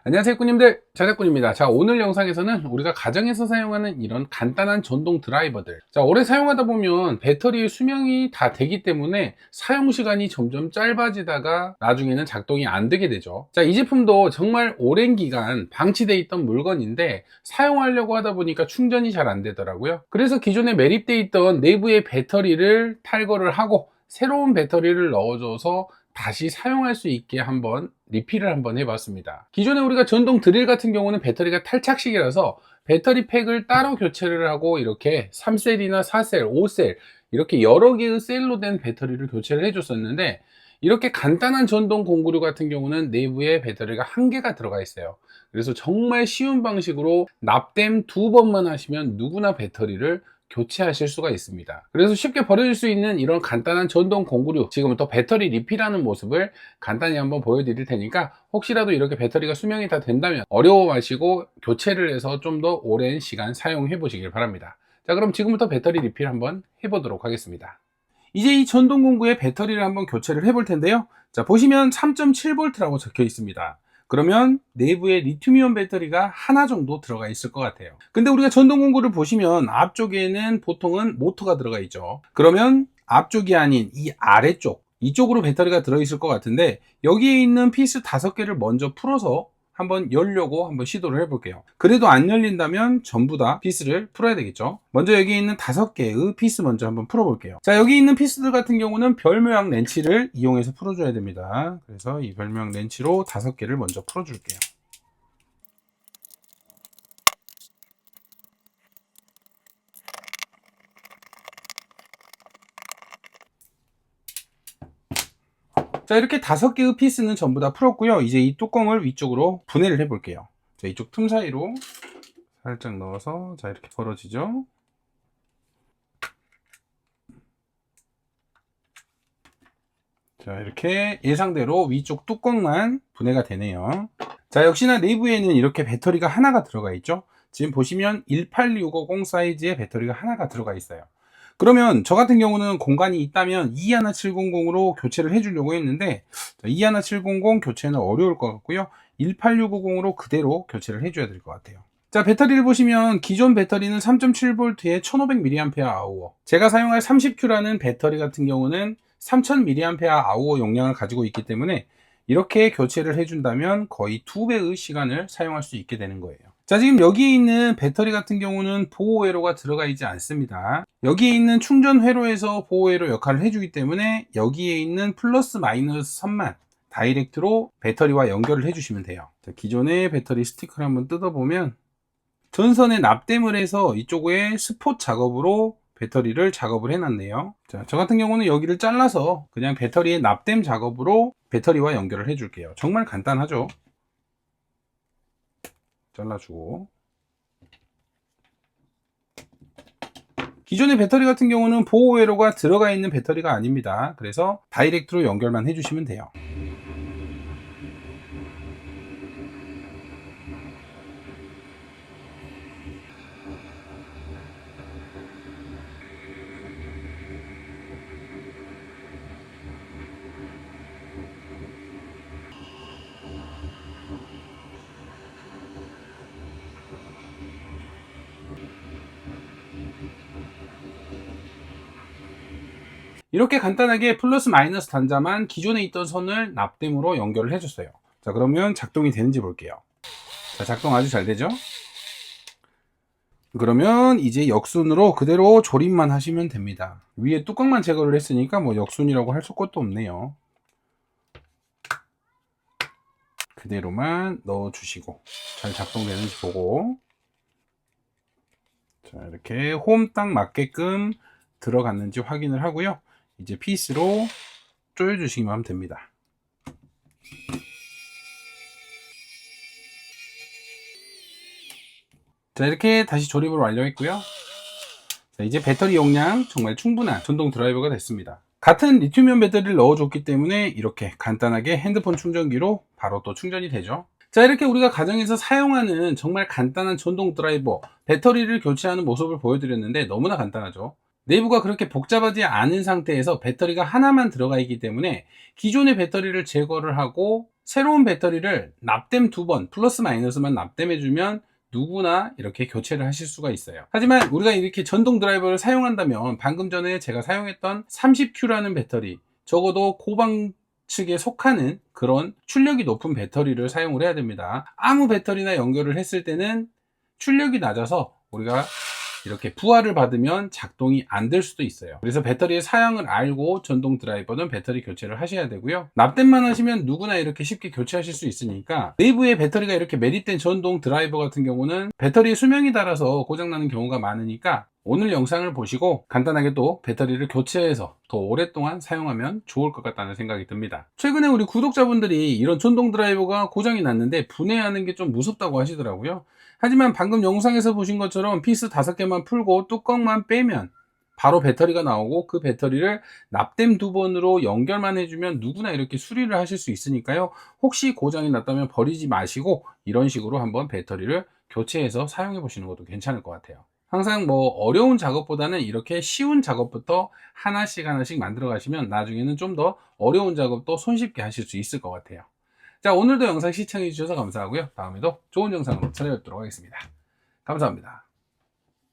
안녕하세요 꾸님들, 자작꾼입니다. 자, 오늘 영상에서는 우리가 가정에서 사용하는 이런 간단한 전동 드라이버들, 자, 오래 사용하다 보면 배터리의 수명이 다 되기 때문에 사용 시간이 점점 짧아지다가 나중에는 작동이 안 되게 되죠. 자, 이 제품도 정말 오랜 기간 방치되어 있던 물건인데 사용하려고 하다 보니까 충전이 잘 안 되더라고요. 그래서 기존에 매립되어 있던 내부의 배터리를 탈거를 하고 새로운 배터리를 넣어줘서 다시 사용할 수 있게 한번 리필을 한번 해봤습니다. 기존에 우리가 전동 드릴 같은 경우는 배터리가 탈착식이라서 배터리 팩을 따로 교체를 하고 이렇게 3셀이나 4셀, 5셀 이렇게 여러 개의 셀로 된 배터리를 교체를 해줬었는데, 이렇게 간단한 전동 공구류 같은 경우는 내부에 배터리가 한 개가 들어가 있어요. 그래서 정말 쉬운 방식으로 납땜 2번만 하시면 누구나 배터리를 교체하실 수가 있습니다. 그래서 쉽게 버려질 수 있는 이런 간단한 전동 공구류, 지금부터 배터리 리필하는 모습을 간단히 한번 보여드릴 테니까 혹시라도 이렇게 배터리가 수명이 다 된다면 어려워 마시고 교체를 해서 좀 더 오랜 시간 사용해 보시길 바랍니다. 자, 그럼 지금부터 배터리 리필 한번 해보도록 하겠습니다. 이제 이 전동 공구의 배터리를 한번 교체를 해볼 텐데요. 자, 보시면 3.7V라고 적혀 있습니다. 그러면 내부에 리튬이온 배터리가 하나 정도 들어가 있을 것 같아요. 근데 우리가 전동 공구를 보시면 앞쪽에는 보통은 모터가 들어가 있죠. 그러면 앞쪽이 아닌 이 아래쪽, 이쪽으로 배터리가 들어 있을 것 같은데, 여기에 있는 피스 5개를 먼저 풀어서 한번 열려고 한번 시도를 해볼게요. 그래도 안 열린다면 전부 다 피스를 풀어야 되겠죠. 먼저 여기 있는 5개의 피스 먼저 한번 풀어볼게요. 자, 여기 있는 피스들 같은 경우는 별 모양 렌치를 이용해서 풀어줘야 됩니다. 그래서 이 별 모양 렌치로 5개를 먼저 풀어줄게요. 자, 이렇게 5개의 피스는 전부 다 풀었고요. 이제 이 뚜껑을 위쪽으로 분해를 해 볼게요. 자, 이쪽 틈 사이로 살짝 넣어서, 자, 이렇게 벌어지죠. 자, 이렇게 예상대로 위쪽 뚜껑만 분해가 되네요. 자, 역시나 내부에는 이렇게 배터리가 하나가 들어가 있죠. 지금 보시면 18650 사이즈의 배터리가 하나가 들어가 있어요. 그러면 저 같은 경우는 공간이 있다면 21700으로 교체를 해주려고 했는데, 21700 교체는 어려울 것 같고요. 18650으로 그대로 교체를 해줘야 될 것 같아요. 자, 배터리를 보시면 기존 배터리는 3.7V에 1500mAh, 제가 사용할 30Q라는 배터리 같은 경우는 3000mAh 용량을 가지고 있기 때문에 이렇게 교체를 해준다면 거의 2배의 시간을 사용할 수 있게 되는 거예요. 자, 지금 여기에 있는 배터리 같은 경우는 보호회로가 들어가 있지 않습니다. 여기에 있는 충전 회로에서 보호회로 역할을 해주기 때문에 여기에 있는 플러스 마이너스 선만 다이렉트로 배터리와 연결을 해주시면 돼요. 자, 기존의 배터리 스티커를 한번 뜯어보면 전선에 납땜을 해서 이쪽에 스폿 작업으로 배터리를 작업을 해놨네요. 자, 저 같은 경우는 여기를 잘라서 그냥 배터리의 납땜 작업으로 배터리와 연결을 해줄게요. 정말 간단하죠? 잘라주고, 기존의 배터리 같은 경우는 보호회로가 들어가 있는 배터리가 아닙니다. 그래서 다이렉트로 연결만 해주시면 돼요. 이렇게 간단하게 플러스 마이너스 단자만 기존에 있던 선을 납땜으로 연결을 해줬어요. 자, 그러면 작동이 되는지 볼게요. 자, 작동 아주 잘 되죠? 그러면 이제 역순으로 그대로 조립만 하시면 됩니다. 위에 뚜껑만 제거를 했으니까 뭐 역순이라고 할 것도 없네요. 그대로만 넣어주시고 잘 작동되는지 보고, 자, 이렇게 홈 딱 맞게끔 들어갔는지 확인을 하고요. 이제 피스로 조여주시기만 하면 됩니다. 자, 이렇게 다시 조립을 완료했고요. 자, 이제 배터리 용량 정말 충분한 전동 드라이버가 됐습니다. 같은 리튬이온 배터리를 넣어줬기 때문에 이렇게 간단하게 핸드폰 충전기로 바로 또 충전이 되죠. 자, 이렇게 우리가 가정에서 사용하는 정말 간단한 전동 드라이버, 배터리를 교체하는 모습을 보여드렸는데 너무나 간단하죠. 내부가 그렇게 복잡하지 않은 상태에서 배터리가 하나만 들어가 있기 때문에 기존의 배터리를 제거를 하고 새로운 배터리를 납땜 2번 플러스 마이너스만 납땜해주면 누구나 이렇게 교체를 하실 수가 있어요. 하지만 우리가 이렇게 전동 드라이버를 사용한다면 방금 전에 제가 사용했던 30Q라는 배터리, 적어도 고방 측에 속하는 그런 출력이 높은 배터리를 사용을 해야 됩니다. 아무 배터리나 연결을 했을 때는 출력이 낮아서 우리가 이렇게 부하를 받으면 작동이 안 될 수도 있어요. 그래서 배터리의 사양을 알고 전동 드라이버는 배터리 교체를 하셔야 되고요. 납땜만 하시면 누구나 이렇게 쉽게 교체하실 수 있으니까, 내부에 배터리가 이렇게 매립된 전동 드라이버 같은 경우는 배터리의 수명이 닳아서 고장나는 경우가 많으니까 오늘 영상을 보시고 간단하게 또 배터리를 교체해서 더 오랫동안 사용하면 좋을 것 같다는 생각이 듭니다. 최근에 우리 구독자분들이 이런 전동 드라이버가 고장이 났는데 분해하는 게 좀 무섭다고 하시더라고요. 하지만 방금 영상에서 보신 것처럼 피스 5개만 풀고 뚜껑만 빼면 바로 배터리가 나오고, 그 배터리를 납땜 2번으로 연결만 해주면 누구나 이렇게 수리를 하실 수 있으니까요. 혹시 고장이 났다면 버리지 마시고 이런 식으로 한번 배터리를 교체해서 사용해 보시는 것도 괜찮을 것 같아요. 항상 뭐 어려운 작업보다는 이렇게 쉬운 작업부터 하나씩 만들어 가시면 나중에는 좀 더 어려운 작업도 손쉽게 하실 수 있을 것 같아요. 자, 오늘도 영상 시청해 주셔서 감사하고요. 다음에도 좋은 영상으로 찾아뵙도록 하겠습니다. 감사합니다.